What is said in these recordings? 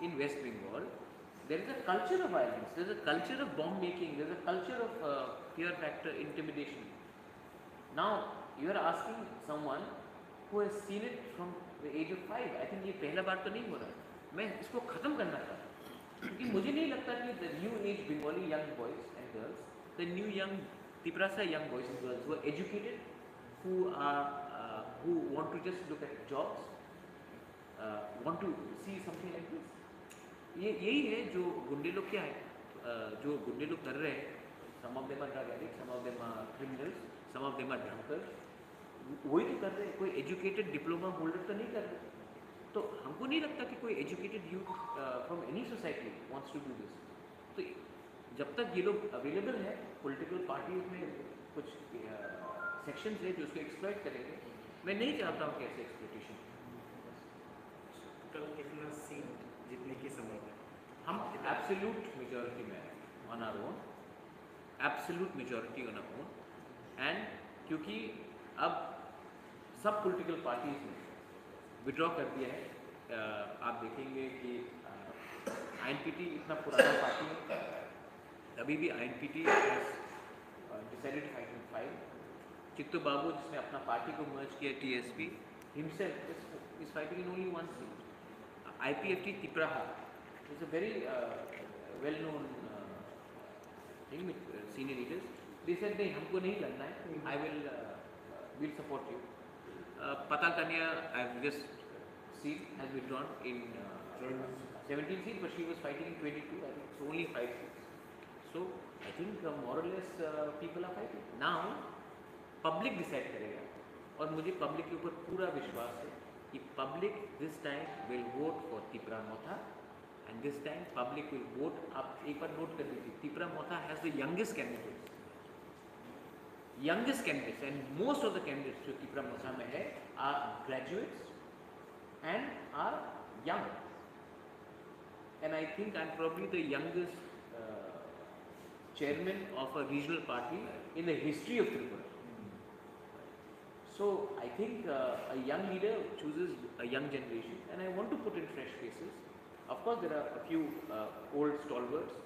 in West Bengal, there is a culture of violence, there is a culture of bomb making, there is a culture of fear factor, intimidation. Now, you are asking someone who has seen it from the age of 5. I think ये पहला बार तो नहीं हो रहा है. मैं इसको ख़त्म करना चाहता हूँ, क्योंकि मुझे नहीं लगता कि the new age Bengali young boys and girls, the new young Tiprasa young boys and girls who are educated, who want to just look at jobs, want to see something like this. ये यही है जो गुंडे लोग क्या है, जो गुंडे लोग कर रहे हैं. Some of them are drug addicts, some of them are criminals, some of them are drunkards. वही तो कर रहे हैं, कोई एजुकेटेड डिप्लोमा होल्डर तो नहीं कर रहे. तो हमको नहीं लगता कि कोई educated youth from any society wants to do this. तो जब तक ये लोग अवेलेबल है पॉलिटिकल पार्टीज में, कुछ सेक्शंस है जो उसको एक्सप्लॉइट करेंगे. मैं नहीं चाहता हूँ कि ऐसे एक्सप्लॉइटेशन. टोटल कितना सीट जीतने की संभावना? हम एब्सोल्यूट मेजॉरिटी में हैं on our own, absolute majority on our own. And क्योंकि अब सब पॉलिटिकल पार्टीज ने विड्रॉ कर दिया है. आप देखेंगे कि आईएनपीटी इतना पुराना पार्टी है, अभी भी आईएनपीटी डिसाइडेड फाइट. चित्तू बाबू जिसने अपना पार्टी को मर्ज किया, TSP himself is fighting in only one seat. IPFT Tipraha is a very well known thing with senior leaders. They said नहीं, हमको नहीं लड़ना है, I will support you. Patal Kanya, I've just seen, has withdrawn in 17 seats, but she was fighting in 22. I think it's only 5 seats. So I think more or less people are fighting. Now public decide करेगा, और मुझे public के ऊपर पूरा विश्वास है कि public this time will vote for Tipra Motha, and this time public will vote. आप एक बार note कर दीजिए, Tipra Motha has the youngest candidates. Youngest candidates, and most of the candidates जो Tipra Motha में है are graduates and are young, and I think I'm probably the youngest chairman of a regional party in the history of Tripura. So I think a young leader chooses a young generation, and I want to put in fresh faces. Of course there are a few old stalwarts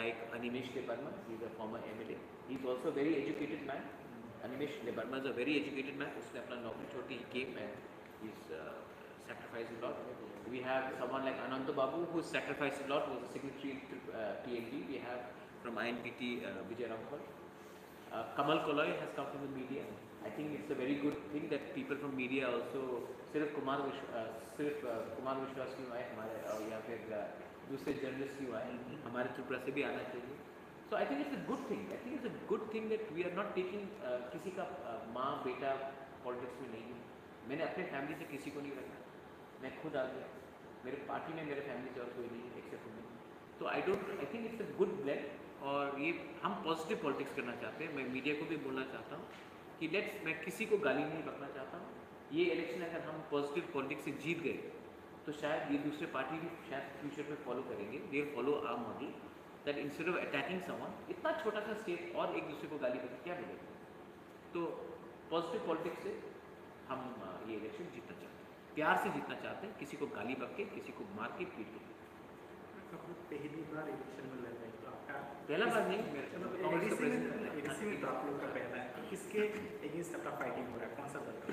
like Animesh Debarma. He's a former MLA. He's also a very educated man. Animesh Debarma is a very educated man. उसने अपना नौकरी छोड़ के he came and he's sacrificed a lot. We have someone like Ananta Babu who sacrificed a lot, was a secretary in PNB. We have from INPT Vijay Ramphal. Kamal Koloi has come from the media. I think it's a very good thing that people from media also, सिर्फ कुमार विश्वास क्यों आए हमारे, या फिर दूसरे journalist क्यों आए, हमारे त्रिपुरा से भी आना चाहिए. So I think it's a good thing. I think it's a good thing that we are not taking किसी का माँ बेटा पॉलिटिक्स में नहीं है. मैंने अपने फैमिली से किसी को नहीं रखा, मैं खुद आ गया. मेरे पार्टी में मेरे फैमिली से और कोई नहीं एक्सेप्ट मी. तो I think it's a good blend, और ये हम पॉजिटिव पॉलिटिक्स करना चाहते हैं. मैं मीडिया को भी बोलना चाहता हूँ कि मैं किसी को गाली नहीं बकना चाहता हूँ. ये इलेक्शन अगर हम पॉजिटिव पॉलिटिक्स से जीत गए तो शायद ये दूसरे पार्टी भी शायद फ्यूचर में फॉलो करेंगे. They follow our model that instead of attacking someone, इतना छोटा सा स्टेट और एक दूसरे को गाली करके क्या मिलेगा. तो पॉजिटिव पॉलिटिक्स से हम ये इलेक्शन जीतना चाहते हैं, प्यार से जीतना चाहते हैं, किसी को गाली बक के, किसी को मार के, पीट के. पहली बार इलेक्शन में लड़ रहे हैं तो आपका पहला बार नहीं, कांग्रेस का प्रेसिडेंट तो आप लोग का पहला है. किसके अगेंस्ट आपका फाइटिंग हो रहा है, कौन सा दल का?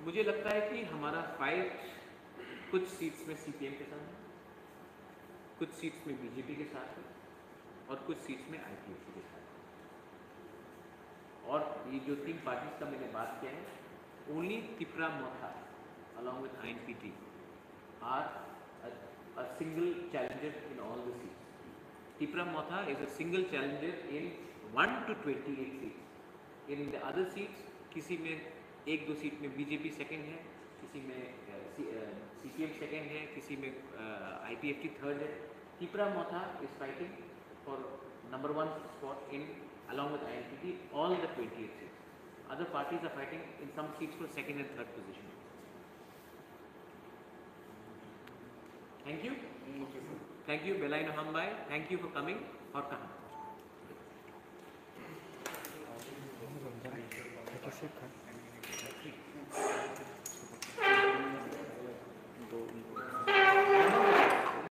मुझे लगता है कि हमारा फाइट कुछ सीट्स में सीपीएम के साथ है, कुछ सीट्स में बीजेपी के साथ है, और कुछ सीट्स में आईपीएफटी के साथ. और ये जो 3 पार्टीज का मैंने बात किया है, only Tipra Motha along with INPT are a single challenger in all the seats. Tipra Motha is a single challenger in 1 to 28 seats. In the other seats, किसी में 1-2 सीट में बीजेपी सेकेंड है, किसी में सीपीएम सेकेंड है, किसी में IPFT third है. Tipra Motha is fighting for number 1 spot in, along with INPT, all the 28 seats. Other parties are fighting in some seats for second and third position. Thank you. Thank you Belai Nohambai. Thank you for coming. और कहाँ?